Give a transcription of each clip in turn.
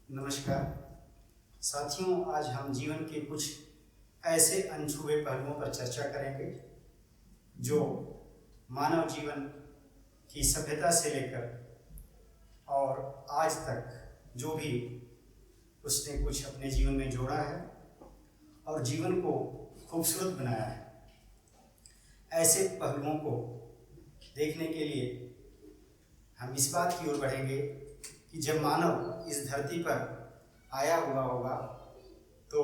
नमस्कार साथियों, आज हम जीवन के कुछ ऐसे अनछुए पहलुओं पर चर्चा करेंगे जो मानव जीवन की सभ्यता से लेकर और आज तक जो भी उसने कुछ अपने जीवन में जोड़ा है और जीवन को खूबसूरत बनाया है, ऐसे पहलुओं को देखने के लिए हम इस बात की ओर बढ़ेंगे कि जब मानव इस धरती पर आया हुआ होगा तो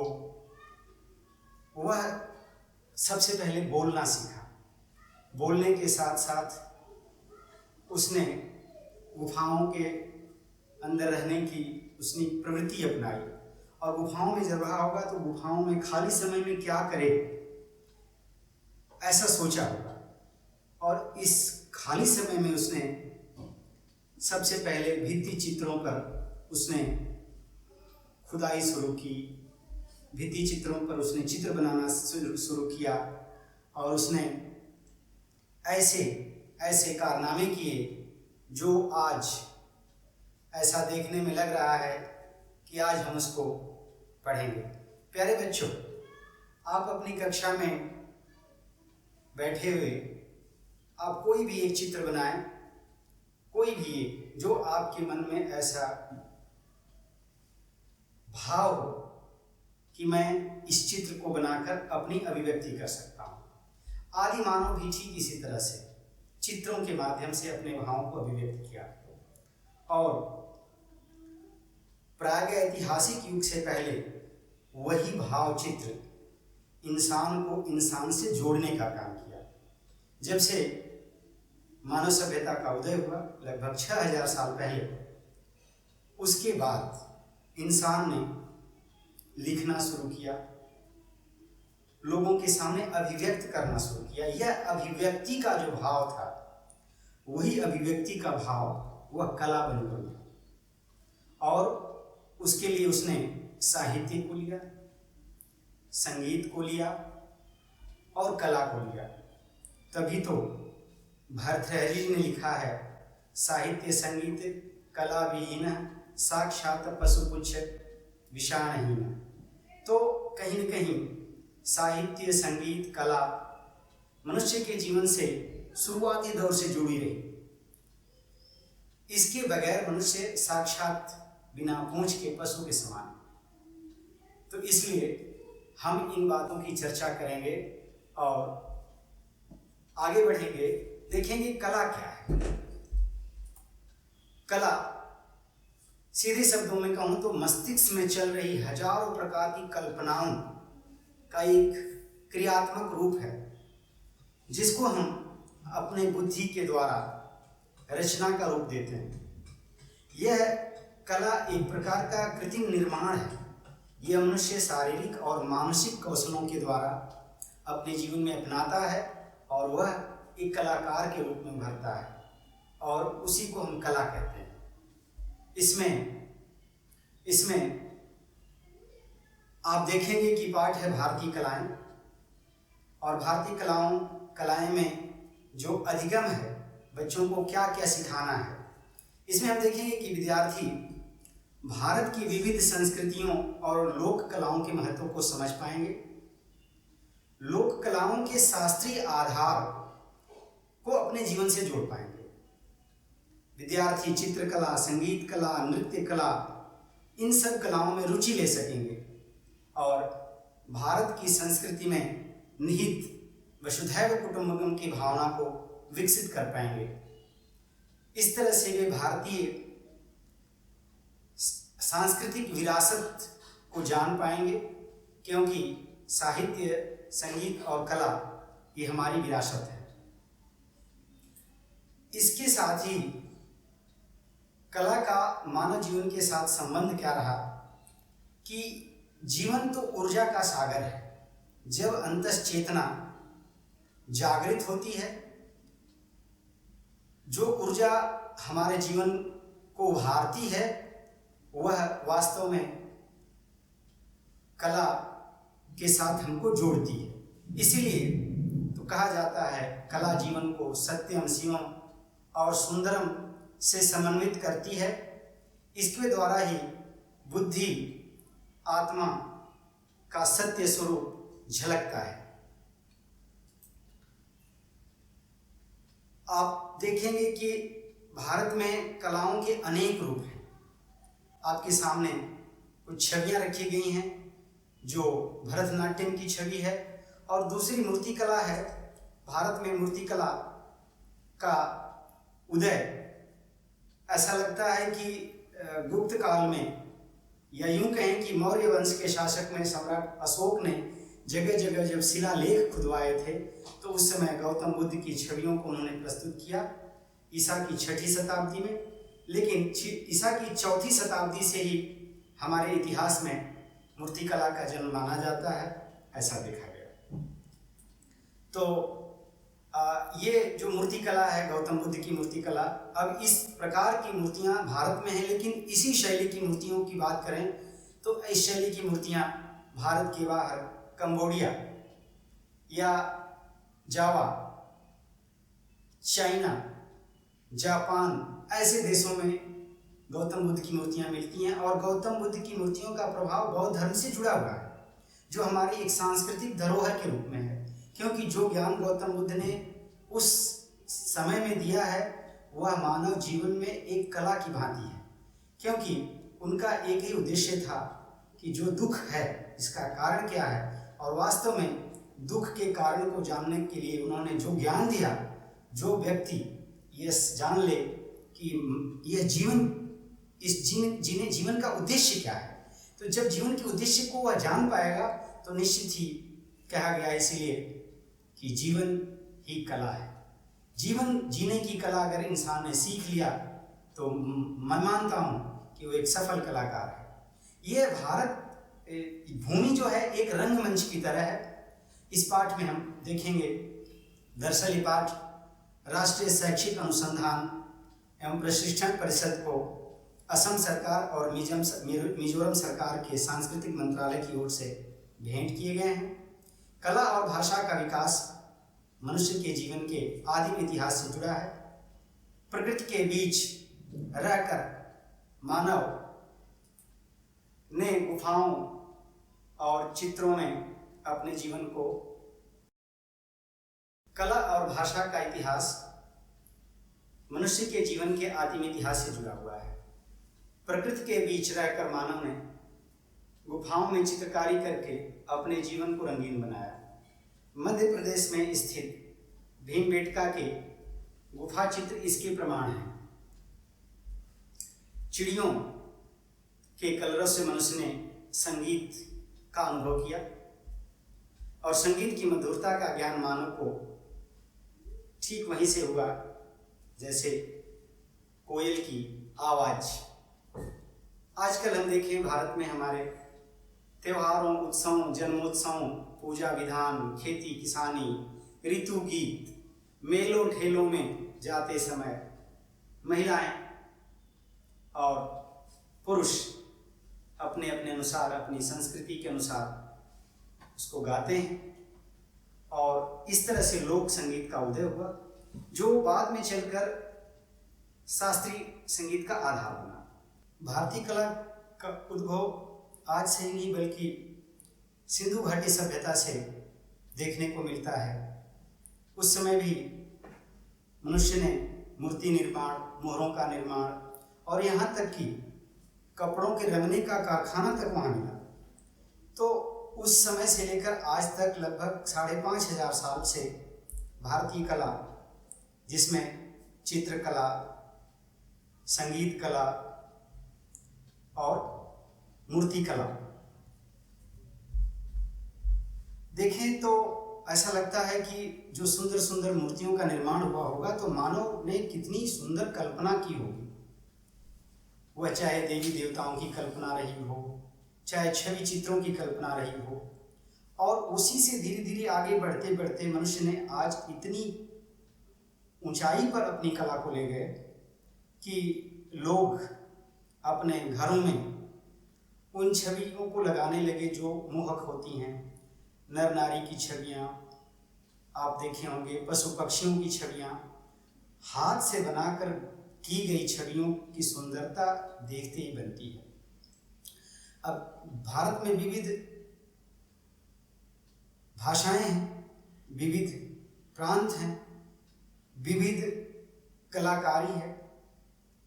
वह सबसे पहले बोलना सीखा। बोलने के साथ साथ उसने गुफाओं के अंदर रहने की उसने प्रवृत्ति अपनाई और गुफाओं में जब रहा होगा तो गुफाओं में खाली समय में क्या करे ऐसा सोचा होगा और इस खाली समय में उसने सबसे पहले भित्ति चित्रों पर उसने खुदाई शुरू की। भित्ति चित्रों पर उसने चित्र बनाना शुरू किया और उसने ऐसे ऐसे कारनामे किए जो आज ऐसा देखने में लग रहा है कि आज हम उसको पढ़ेंगे। प्यारे बच्चों, आप अपनी कक्षा में बैठे हुए आप कोई भी एक चित्र बनाएं, कोई भी जो आपके मन में ऐसा भाव हो कि मैं इस चित्र को बनाकर अपनी अभिव्यक्ति कर सकता हूँ। आदि मानव भी ठीक इसी तरह से चित्रों के माध्यम से अपने भावों को अभिव्यक्त किया और प्रागैतिहासिक युग से पहले वही भाव चित्र इंसान को इंसान से जोड़ने का काम किया। जब से मानव सभ्यता का उदय हुआ लगभग 6000 साल पहले, उसके बाद इंसान ने लिखना शुरू किया, लोगों के सामने अभिव्यक्त करना शुरू किया। यह अभिव्यक्ति का जो भाव था, वही अभिव्यक्ति का भाव वह कला बन गया और उसके लिए उसने साहित्य को लिया, संगीत को लिया और कला को लिया। तभी तो भर्तृहरि ने लिखा है, साहित्य संगीत कला विहीन साक्षात पशुपुच्छ विषाणहीन। तो कहीं न कहीं साहित्य संगीत कला मनुष्य के जीवन से शुरुआती दौर से जुड़ी रही। इसके बगैर मनुष्य साक्षात बिना पूंछ के पशु के समान। तो इसलिए हम इन बातों की चर्चा करेंगे और आगे बढ़ेंगे, देखेंगे कला क्या है। कला सीधे शब्दों में कहूं तो मस्तिष्क में चल रही हजारों प्रकार की कल्पनाओं का एक क्रियात्मक रूप है, जिसको हम अपने बुद्धि के द्वारा रचना का रूप देते हैं। यह कला एक प्रकार का कृत्रिम निर्माण है। यह मनुष्य शारीरिक और मानसिक कौशलों के द्वारा अपने जीवन में अपनाता है और वह एक कलाकार के रूप में उभरता है और उसी को हम कला कहते हैं। इसमें आप देखेंगे कि पाठ है भारतीय कलाएं और भारतीय कलाएं में जो अधिगम है, बच्चों को क्या क्या सिखाना है। इसमें हम देखेंगे कि विद्यार्थी भारत की विविध संस्कृतियों और लोक कलाओं के महत्व को समझ पाएंगे। लोक कलाओं के शास्त्रीय आधार को अपने जीवन से जोड़ पाएंगे। विद्यार्थी चित्रकला, संगीत कला, नृत्य कला, इन सब कलाओं में रुचि ले सकेंगे और भारत की संस्कृति में निहित वसुधैव कुटुंबकम की भावना को विकसित कर पाएंगे। इस तरह से वे भारतीय सांस्कृतिक विरासत को जान पाएंगे, क्योंकि साहित्य, संगीत और कला ये हमारी विरासत है। इसके साथ ही कला का मानव जीवन के साथ संबंध क्या रहा कि जीवन तो ऊर्जा का सागर है। जब अंतश्चेतना जागृत होती है, जो ऊर्जा हमारे जीवन को उभारती है, वह वास्तव में कला के साथ हमको जोड़ती है। इसीलिए तो कहा जाता है कला जीवन को सत्यम शिवम और सुंदरम से समन्वित करती है। इसके द्वारा ही बुद्धि, आत्मा का सत्य स्वरूप झलकता है। आप देखेंगे कि भारत में कलाओं के अनेक रूप हैं। आपके सामने कुछ छवियां रखी गई हैं जो भरतनाट्यम की छवि है, और दूसरी मूर्ति कला है। भारत में मूर्ति कला का उदय ऐसा लगता है कि गुप्त काल में, या यूं कहें कि मौर्य वंश के शासक में सम्राट अशोक ने जगह जगह जब शिलालेख खुदवाए थे तो उस समय गौतम बुद्ध की छवियों को उन्होंने प्रस्तुत किया, ईसा की 6ठी शताब्दी में। लेकिन ईसा की 4थी शताब्दी से ही हमारे इतिहास में मूर्तिकला का जन्म माना जाता है, ऐसा देखा गया। तो ये जो मूर्तिकला है, गौतम बुद्ध की मूर्तिकला, अब इस प्रकार की मूर्तियां भारत में हैं, लेकिन इसी शैली की मूर्तियों की बात करें तो इस शैली की मूर्तियां भारत के बाहर कंबोडिया या जावा, चाइना, जापान ऐसे देशों में गौतम बुद्ध की मूर्तियां मिलती हैं। और गौतम बुद्ध की मूर्तियों का प्रभाव बौद्ध धर्म से जुड़ा हुआ है, जो हमारी एक सांस्कृतिक धरोहर के रूप में है, क्योंकि जो ज्ञान गौतम बुद्ध ने उस समय में दिया है वह मानव जीवन में एक कला की भांति है। क्योंकि उनका एक ही उद्देश्य था कि जो दुख है इसका कारण क्या है, और वास्तव में दुख के कारण को जानने के लिए उन्होंने जो ज्ञान दिया, जो व्यक्ति ये जान ले कि यह जीवन का उद्देश्य क्या है, तो जब जीवन के उद्देश्य को वह जान पाएगा तो निश्चित ही कहा गया इसलिए कि जीवन ही कला है। जीवन जीने की कला अगर इंसान ने सीख लिया तो मैं मानता हूँ कि वो एक सफल कलाकार है। ये भारत भूमि जो है एक रंगमंच की तरह है। इस पाठ में हम देखेंगे, दरअसल ये पाठ राष्ट्रीय शैक्षिक अनुसंधान एवं प्रशिक्षण परिषद को असम सरकार और मिजोरम सरकार के सांस्कृतिक मंत्रालय की ओर से भेंट किए गए हैं। कला और भाषा का विकास मनुष्य के जीवन के आदिम इतिहास से जुड़ा है। प्रकृति के बीच रहकर मानव ने गुफाओं और चित्रों में अपने जीवन को, कला और भाषा का इतिहास मनुष्य के जीवन के आदिम इतिहास से जुड़ा हुआ है। प्रकृति के बीच रहकर मानव ने गुफाओं में चित्रकारी करके अपने जीवन को रंगीन बनाया। मध्य प्रदेश में स्थित भीमबेटका के गुफा चित्र इसके प्रमाण हैं। चिड़ियों के कलरव से मनुष्य ने संगीत का अनुभव किया, और संगीत की मधुरता का ज्ञान मानव को ठीक वहीं से हुआ जैसे कोयल की आवाज। आजकल हम देखें भारत में हमारे त्योहारों, उत्सवों, जन्मोत्सवों, पूजा विधान, खेती किसानी, ऋतु गीत, मेलों ठेलों में जाते समय महिलाएं और पुरुष अपने अपने अनुसार, अपनी संस्कृति के अनुसार उसको गाते हैं, और इस तरह से लोक संगीत का उदय हुआ, जो बाद में चलकर शास्त्रीय संगीत का आधार बना। भारतीय कला का उद्भव आज से ही नहीं बल्कि सिंधु घाटी सभ्यता से देखने को मिलता है। उस समय भी मनुष्य ने मूर्ति निर्माण, मोहरों का निर्माण, और यहाँ तक कि कपड़ों के रंगने का कारखाना तक वहाँ मिला। तो उस समय से लेकर आज तक लगभग 5,500 साल से भारतीय कला, जिसमें चित्रकला, संगीत कला और मूर्ति कला देखें तो ऐसा लगता है कि जो सुंदर सुंदर मूर्तियों का निर्माण हुआ होगा तो मानव ने कितनी सुंदर कल्पना की होगी। वह चाहे देवी देवताओं की कल्पना रही हो, चाहे छवि चित्रों की कल्पना रही हो, और उसी से धीरे धीरे आगे बढ़ते बढ़ते मनुष्य ने आज इतनी ऊंचाई पर अपनी कला को ले गए कि लोग अपने घरों में उन छवियों को लगाने लगे जो मोहक होती हैं। नर नारी की छवियाँ आप देखे होंगे, पशु पक्षियों की छवियाँ, हाथ से बनाकर की गई छवियों की सुंदरता देखते ही बनती है। अब भारत में विविध भाषाएं हैं, विविध प्रांत हैं, विविध कलाकारी है।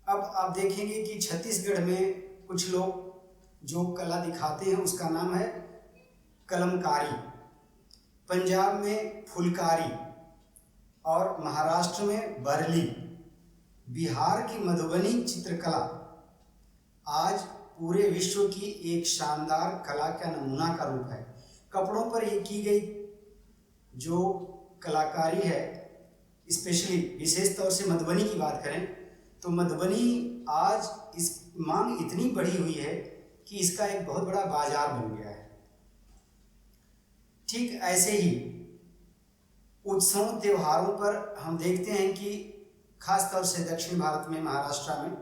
अब आप देखेंगे कि छत्तीसगढ़ में कुछ लोग जो कला दिखाते हैं उसका नाम है कलमकारी, पंजाब में फुलकारी और महाराष्ट्र में बरली, बिहार की मधुबनी चित्रकला आज पूरे विश्व की एक शानदार कला का नमूना का रूप है। कपड़ों पर ये की गई जो कलाकारी है, स्पेशली विशेष तौर से मधुबनी की बात करें तो मधुबनी आज इस मांग इतनी बढ़ी हुई है कि इसका एक बहुत बड़ा बाजार बन गया है। ठीक ऐसे ही उत्सव त्योहारों पर हम देखते हैं कि खास तौर से दक्षिण भारत में, महाराष्ट्र में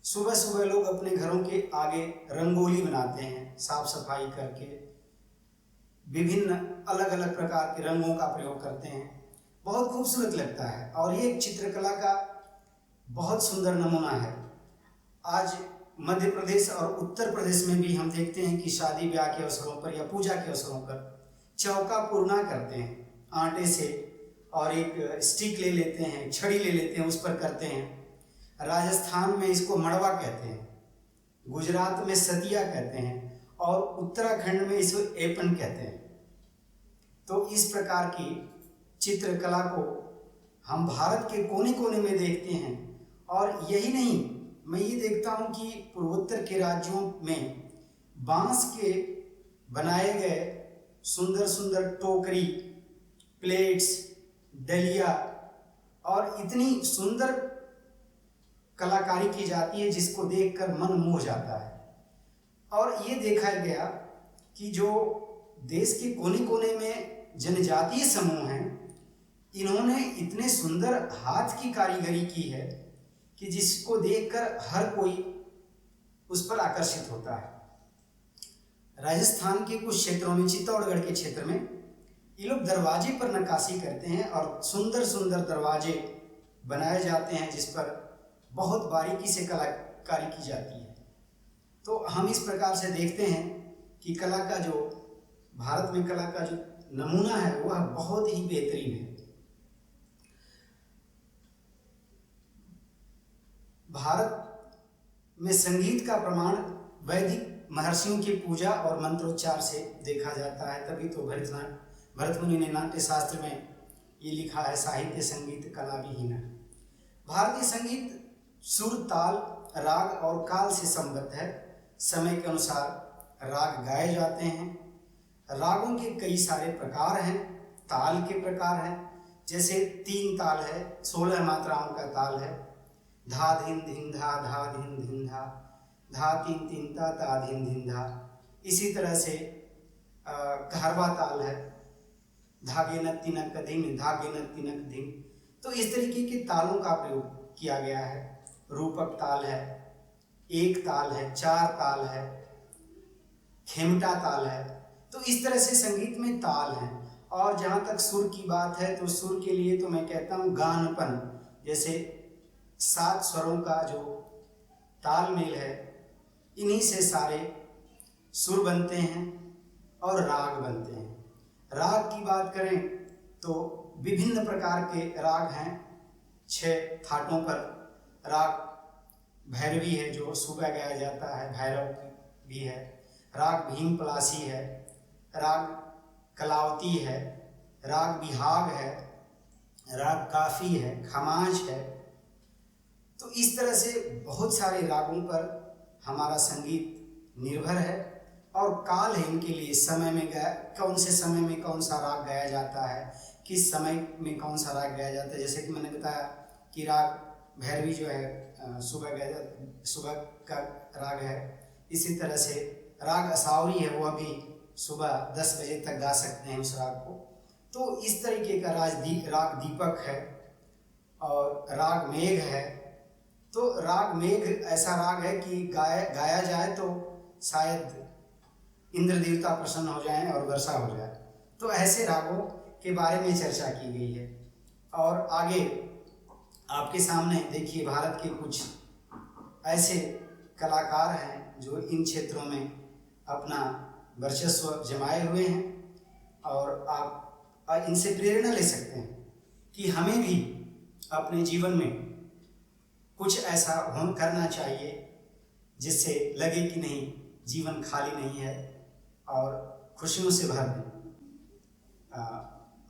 सुबह सुबह लोग अपने घरों के आगे रंगोली बनाते हैं, साफ सफाई करके विभिन्न अलग अलग प्रकार के रंगों का प्रयोग करते हैं। बहुत खूबसूरत लगता है और ये चित्रकला का बहुत सुंदर नमूना है। आज मध्य प्रदेश और उत्तर प्रदेश में भी हम देखते हैं कि शादी ब्याह के अवसरों पर या पूजा के अवसरों पर चौका पूर्णा करते हैं आटे से, और एक स्टिक ले लेते हैं, छड़ी ले लेते हैं, उस पर करते हैं। राजस्थान में इसको मड़वा कहते हैं, गुजरात में सतिया कहते हैं और उत्तराखंड में इसको एपन कहते हैं। तो इस प्रकार की चित्रकला को हम भारत के कोने कोने में देखते हैं। और यही नहीं, मैं ये देखता हूँ कि पूर्वोत्तर के राज्यों में बांस के बनाए गए सुंदर सुंदर टोकरी, प्लेट्स, डलिया और इतनी सुंदर कलाकारी की जाती है जिसको देखकर मन मोह जाता है। और ये देखा गया कि जो देश के कोने कोने में जनजातीय समूह हैं, इन्होंने इतने सुंदर हाथ की कारीगरी की है कि जिसको देखकर हर कोई उस पर आकर्षित होता है। राजस्थान के कुछ क्षेत्रों में, चित्तौड़गढ़ के क्षेत्र में, ये लोग दरवाजे पर नक्काशी करते हैं और सुंदर सुंदर दरवाजे बनाए जाते हैं जिस पर बहुत बारीकी से कलाकारी की जाती है। तो हम इस प्रकार से देखते हैं कि कला का जो भारत में कला का जो नमूना है वह बहुत ही बेहतरीन है। भारत में संगीत का प्रमाण वैदिक महर्षियों की पूजा और मंत्रोच्चार से देखा जाता है। तभी तो भरत मुनि ने नाट्य शास्त्र में ये लिखा है, साहित्य संगीत कला विहीन है। भारतीय संगीत सुर, ताल, राग और काल से संबद्ध है। समय के अनुसार राग गाए जाते हैं। रागों के कई सारे प्रकार हैं, ताल के प्रकार हैं, जैसे 3 ताल है, 16 मात्राओं का ताल है। धा धिन धिन धा, धा धिन धिन धा, धा 3 3 ता, ता धिन धिन धा। इसी तरह से घरवा ताल है, धागे न तिनक धिन, धागे न तिनक धिन। तो इस तरीके के तालों का प्रयोग किया गया है। रूपक ताल है, 1 ताल है, 4 ताल है, खेमटा ताल है। तो इस तरह से संगीत में ताल हैं। और जहाँ तक सुर की बात है तो सुर के लिए तो मैं कहता हूँ गानपन, जैसे 7 स्वरों का जो तालमेल है, इन्हीं से सारे सुर बनते हैं और राग बनते हैं। राग की बात करें तो विभिन्न प्रकार के राग हैं। 6 थाटों पर राग भैरवी है जो सुबह गाया जाता है, भैरव भी है। राग भीम पलासी है, राग कलावती है, राग बिहाग है, राग काफी है, खमाज है। तो इस तरह से बहुत सारे रागों पर हमारा संगीत निर्भर है और काल है इनके लिए। समय में कौन से समय में कौन सा राग गाया जाता है, किस समय में कौन सा राग गाया जाता है। जैसे कि मैंने बताया कि राग भैरवी जो है सुबह का राग है। इसी तरह से राग असावरी है, वह भी सुबह 10 बजे तक गा सकते हैं उस राग को। तो इस तरीके का राग दीपक है और राग मेघ है। तो राग मेघ ऐसा राग है कि गाया जाए तो शायद इंद्र देवता प्रसन्न हो जाएं और वर्षा हो जाए। तो ऐसे रागों के बारे में चर्चा की गई है। और आगे आपके सामने देखिए, भारत के कुछ ऐसे कलाकार हैं जो इन क्षेत्रों में अपना वर्चस्व जमाए हुए हैं और आप इनसे प्रेरणा ले सकते हैं कि हमें भी अपने जीवन में कुछ ऐसा करना चाहिए जिससे लगे कि नहीं, जीवन खाली नहीं है और खुशियों से भर दें।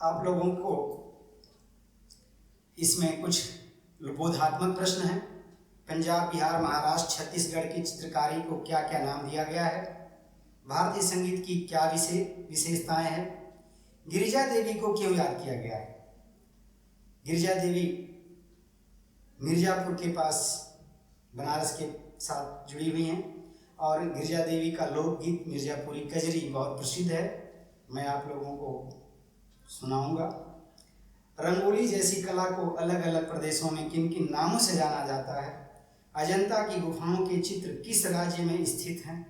आप लोगों को इसमें कुछ बोधात्मक प्रश्न हैं। पंजाब, बिहार, महाराष्ट्र, छत्तीसगढ़ की चित्रकारी को क्या क्या नाम दिया गया है? भारतीय संगीत की क्या विशेषताएं हैं? गिरिजा देवी को क्यों याद किया गया है? गिरिजा देवी मिर्जापुर के पास बनारस के साथ जुड़ी हुई हैं और गिरिजा देवी का लोकगीत मिर्जापुरी कजरी बहुत प्रसिद्ध है, मैं आप लोगों को सुनाऊंगा। रंगोली जैसी कला को अलग अलग प्रदेशों में किन किन नामों से जाना जाता है? अजंता की गुफाओं के चित्र किस राज्य में स्थित हैं?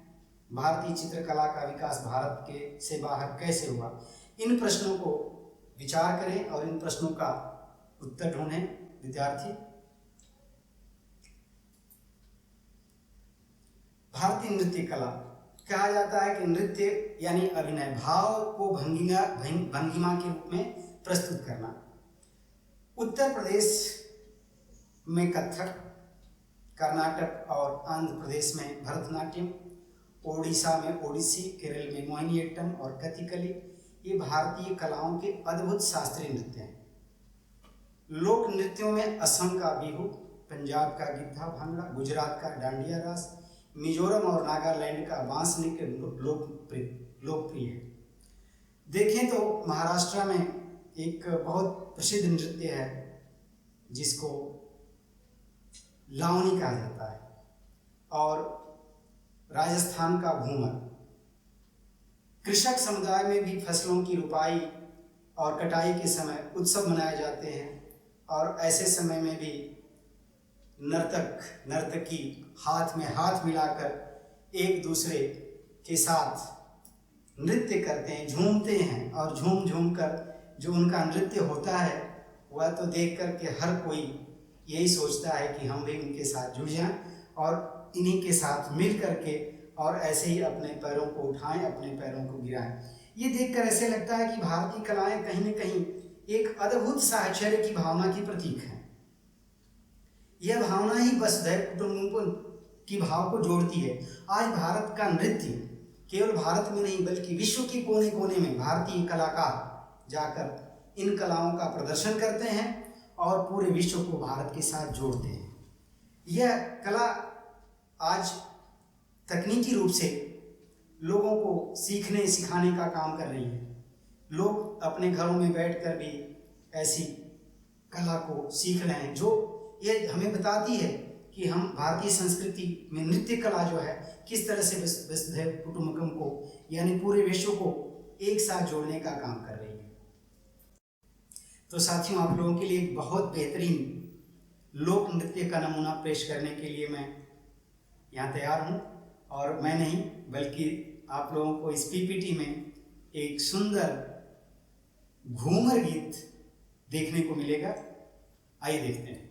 भारतीय चित्रकला का विकास भारत के से बाहर कैसे हुआ? इन प्रश्नों को विचार करें और इन प्रश्नों का उत्तर ढूंढें विद्यार्थी। भारतीय नृत्य कला कहा जाता है कि नृत्य यानी अभिनय, भाव को भंगिमा के रूप में प्रस्तुत करना। उत्तर प्रदेश में कथक, कर्नाटक और आंध्र प्रदेश में भरतनाट्यम, ओडिशा में ओडिसी, केरल में मोहिनीअट्टम और कथकली ये भारतीय कलाओं के अद्भुत शास्त्रीय नृत्य हैं। लोक नृत्यों में असम का बिहू, पंजाब का गिद्धा भांगड़ा, गुजरात का डांडिया रास, मिजोरम और नागालैंड का बांस नृत्य लोकप्रिय है। देखें तो महाराष्ट्र में एक बहुत प्रसिद्ध नृत्य है जिसको लावनी कहा जाता है और राजस्थान का घूमर। कृषक समुदाय में भी फसलों की रुपाई और कटाई के समय उत्सव मनाए जाते हैं और ऐसे समय में भी नर्तकी हाथ में हाथ मिलाकर एक दूसरे के साथ नृत्य करते हैं, झूमते हैं और झूम झूम कर जो उनका नृत्य होता है वह तो देख कर के हर कोई यही सोचता है कि हम भी उनके साथ जुड़ जाएं और इन्हीं के साथ मिल करके और ऐसे ही अपने पैरों को उठाएं, अपने पैरों को गिराएं। ये देखकर ऐसे लगता है कि भारतीय कलाएं कहीं न कहीं एक अद्भुत साहचर्य की भावना की प्रतीक है। यह भावना ही वसुधैव कुटुंबकम की भाव को जोड़ती है। आज भारत का नृत्य केवल भारत में नहीं बल्कि विश्व के कोने कोने में भारतीय कलाकार जाकर इन कलाओं का प्रदर्शन करते हैं और पूरे विश्व को भारत के साथ जोड़ते हैं। यह कला आज तकनीकी रूप से लोगों को सीखने सिखाने का काम कर रही है। लोग अपने घरों में बैठकर भी ऐसी कला को सीख रहे हैं जो ये हमें बताती है कि हम भारतीय संस्कृति में नृत्य कला जो है किस तरह से वसुधैव कुटुंबकम को यानी पूरे विश्व को एक साथ जोड़ने का काम कर रही है। तो साथियों, आप लोगों के लिए एक बहुत बेहतरीन लोक नृत्य का नमूना पेश करने के लिए मैं यहाँ तैयार हूँ और मैं नहीं बल्कि आप लोगों को इस पीपीटी में एक सुंदर घूमर गीत देखने को मिलेगा। आइए देखते हैं।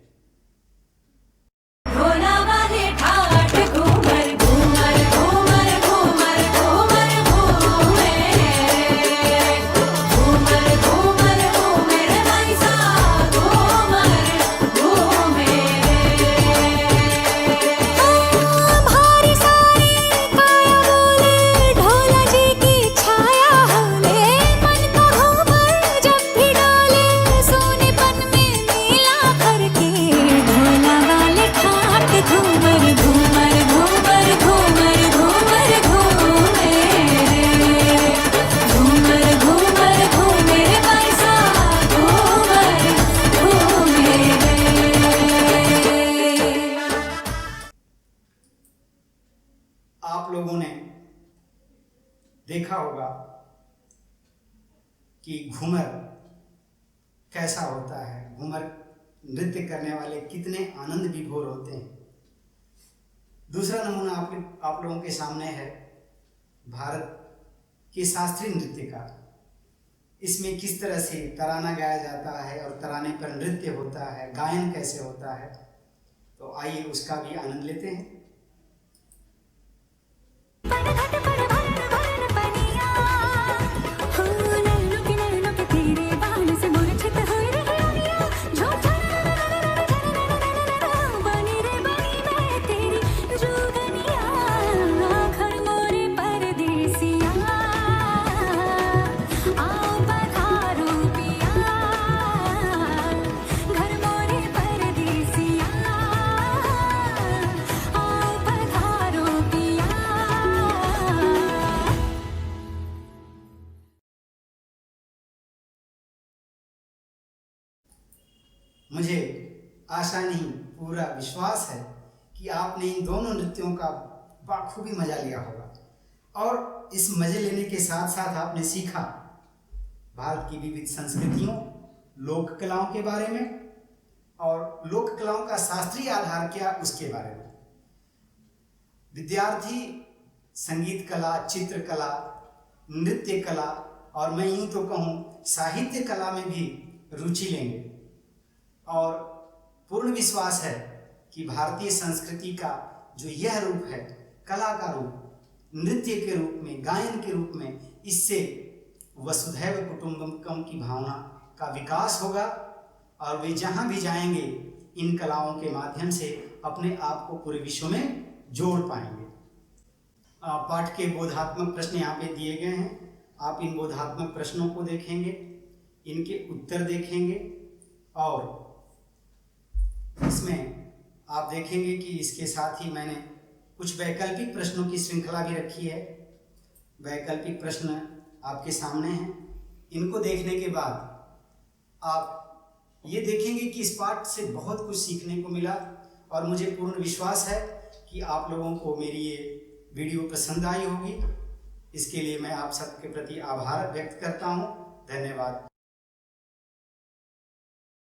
आप लोगों ने देखा होगा कि घूमर कैसा होता है, घूमर नृत्य करने वाले कितने आनंद विभोर होते हैं। दूसरा नमूना आप लोगों के सामने है भारत के शास्त्रीय नृत्य का। इसमें किस तरह से तराना गाया जाता है और तराने पर नृत्य होता है, गायन कैसे होता है, तो आइए उसका भी आनंद लेते हैं। मुझे आशा नहीं पूरा विश्वास है कि आपने इन दोनों नृत्यों का बाखूबी मजा लिया होगा और इस मजे लेने के साथ साथ आपने सीखा भारत की विविध संस्कृतियों, लोक कलाओं के बारे में और लोक कलाओं का शास्त्रीय आधार क्या उसके बारे में। विद्यार्थी संगीत कला, चित्रकला, नृत्य कला और मैं यूँ तो कहूँ साहित्य कला में भी रुचि लेंगे और पूर्ण विश्वास है कि भारतीय संस्कृति का जो यह रूप है, कला का रूप, नृत्य के रूप में, गायन के रूप में, इससे वसुधैव कुटुंबकम की भावना का विकास होगा और वे जहाँ भी जाएंगे इन कलाओं के माध्यम से अपने आप को पूरे विश्व में जोड़ पाएंगे। पाठ के बोधात्मक प्रश्न यहाँ पे दिए गए हैं। आप इन बोधात्मक प्रश्नों को देखेंगे, इनके उत्तर देखेंगे और इसमें आप देखेंगे कि इसके साथ ही मैंने कुछ वैकल्पिक प्रश्नों की श्रृंखला भी रखी है। वैकल्पिक प्रश्न आपके सामने हैं। इनको देखने के बाद आप ये देखेंगे कि इस पाठ से बहुत कुछ सीखने को मिला और मुझे पूर्ण विश्वास है कि आप लोगों को मेरी ये वीडियो पसंद आई होगी। इसके लिए मैं आप सबके प्रति आभार व्यक्त करता हूँ। धन्यवाद।